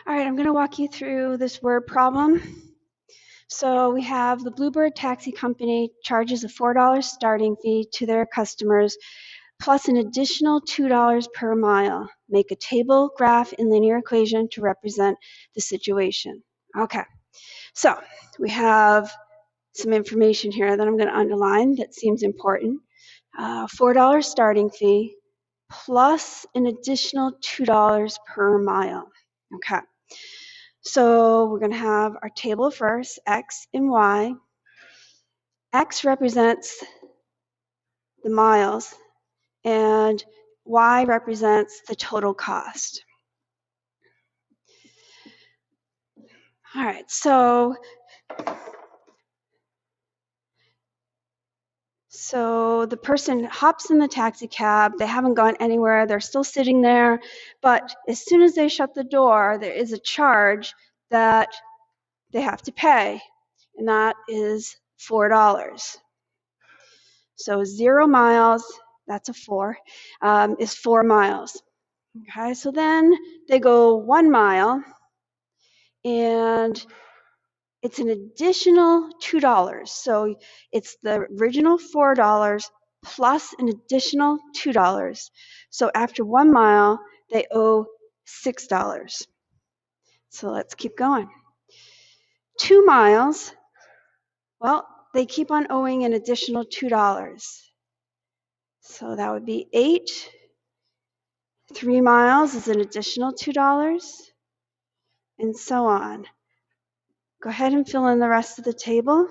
All right, I'm going to walk you through this word problem. So we have the Bluebird taxi company charges a $4 starting fee to their customers, plus an additional $2 per mile. Make a table, graph, and linear equation to represent the situation. Okay, so we have some information here that I'm going to underline that seems important. $4 starting fee plus an additional $2 per mile. Okay. So we're going to have our table first, X and Y. X represents the miles, and Y represents the total cost. All right, so the person hops in the taxi cab. They haven't gone anywhere. They're still sitting there. But as soon as they shut the door, there is a charge that they have to pay, and that is $4. So 0 miles, that's a 4, is 4 miles. Okay, so then they go 1 mile, and it's an additional $2. So it's the original $4 plus an additional $2. So after 1 mile, they owe $6. So let's keep going. 2 miles, well, they keep on owing an additional $2. So that would be 8. 3 miles is an additional $2, and so on. Go ahead and fill in the rest of the table.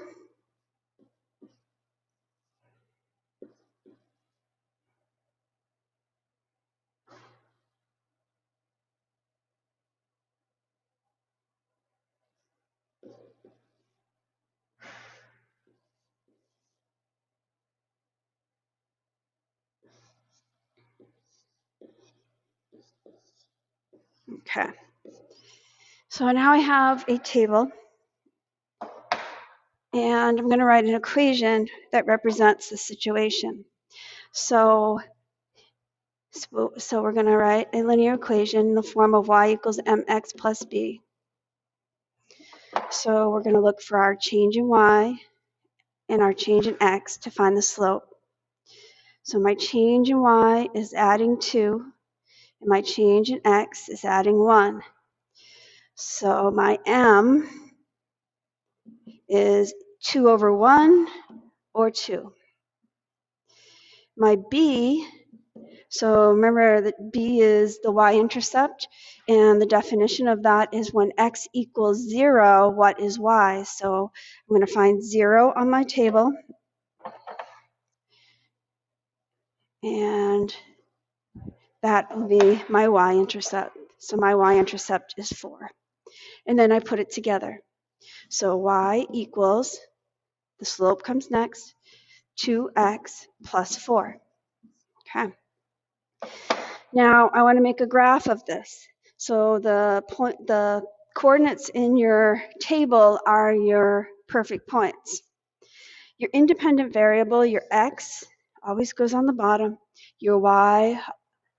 Okay. So now I have a table, and I'm going to write an equation that represents the situation. So we're going to write a linear equation in the form of y equals mx plus b. So we're going to look for our change in y and our change in x to find the slope. So my change in y is adding 2, and my change in x is adding 1. So my m is 2 over 1 or 2. My b, so remember that b is the y-intercept, and the definition of that is when x equals 0, what is y? So I'm going to find 0 on my table, and that will be my y-intercept. So my y-intercept is 4. And then I put it together. So y equals, the slope comes next, 2x plus 4. Okay. Now I want to make a graph of this. So the coordinates in your table are your perfect points. Your independent variable, your x, always goes on the bottom. Your y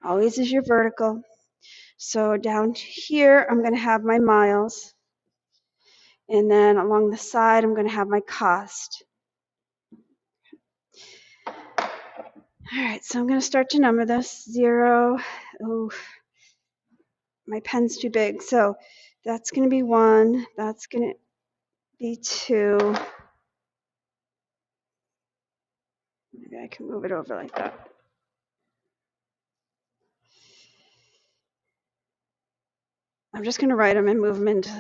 always is your vertical. So down here, I'm going to have my miles. And then along the side, I'm going to have my cost. All right, so I'm going to start to number this. 0, oh, my pen's too big. So that's going to be 1, that's going to be 2. Maybe I can move it over like that. I'm just going to write them and move them into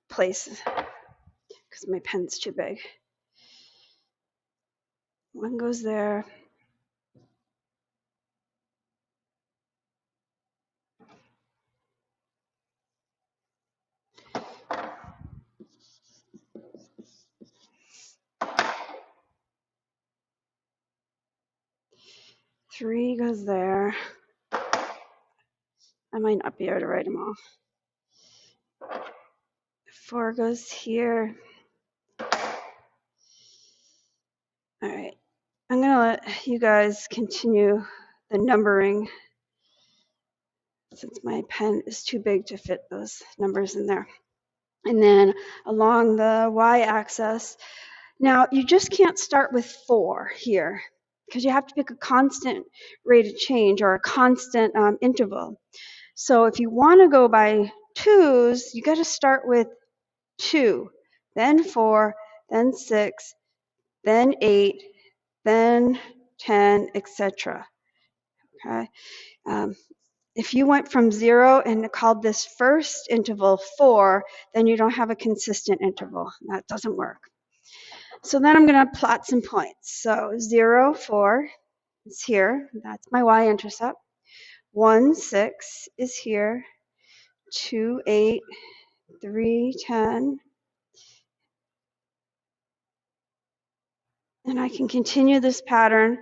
place because my pen's too big. 1 goes there. Three goes there. I might not be able to write them all. 4 goes here. All right, I'm going to let you guys continue the numbering since my pen is too big to fit those numbers in there. And then along the y-axis, now you just can't start with 4 here because you have to pick a constant rate of change or a constant interval. So if you want to go by 2s, you got to start with 2, then 4, then 6, then 8, then 10, etc. Okay. If you went from 0 and called this first interval 4, then you don't have a consistent interval. That doesn't work. So then I'm going to plot some points. So 0, 4 is here. That's my y-intercept. 1, 6 is here. 2, 8, 3, 10. And I can continue this pattern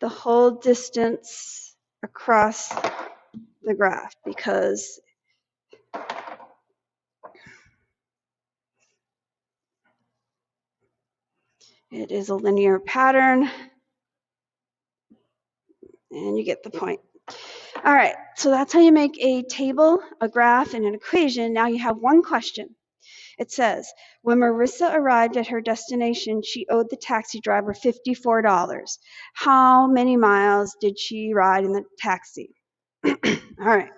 the whole distance across the graph because it is a linear pattern, and you get the point. All right, so that's how you make a table, a graph, and an equation. Now you have one question. It says, when Marissa arrived at her destination, she owed the taxi driver $54. How many miles did she ride in the taxi? All right,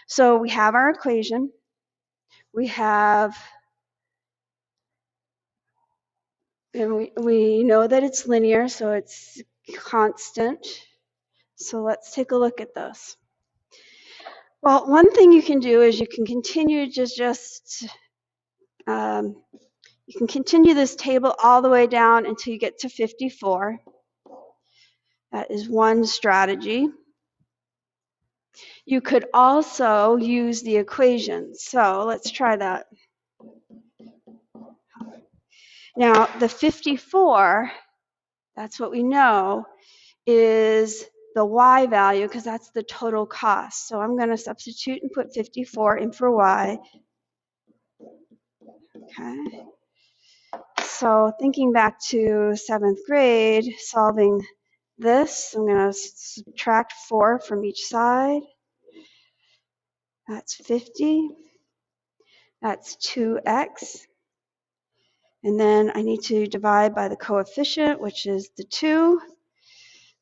so we have our equation. We have, and we know that it's linear, so it's constant. So let's take a look at this. Well, one thing you can do is you can continue you can continue this table all the way down until you get to 54. That is one strategy. You could also use the equation. So let's try that. Now, the 54, that's what we know, is the y value because that's the total cost. So I'm going to substitute and put 54 in for y. Okay. So thinking back to 7th grade, solving this, I'm going to subtract 4 from each side. That's 50. That's 2x. And then I need to divide by the coefficient, which is the 2.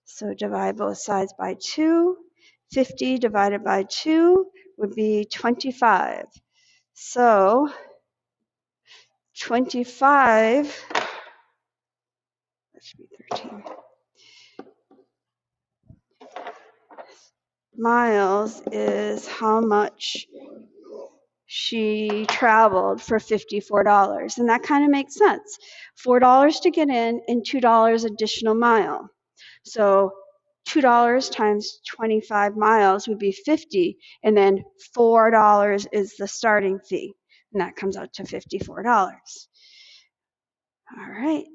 So divide both sides by 2. 50 divided by 2 would be 25. So 25, that should be 13, miles is how much she traveled for $54. And that kind of makes sense. $4 to get in and $2 additional mile. So $2 times 25 miles would be 50, and then $4 is the starting fee, and that comes out to $54. All right.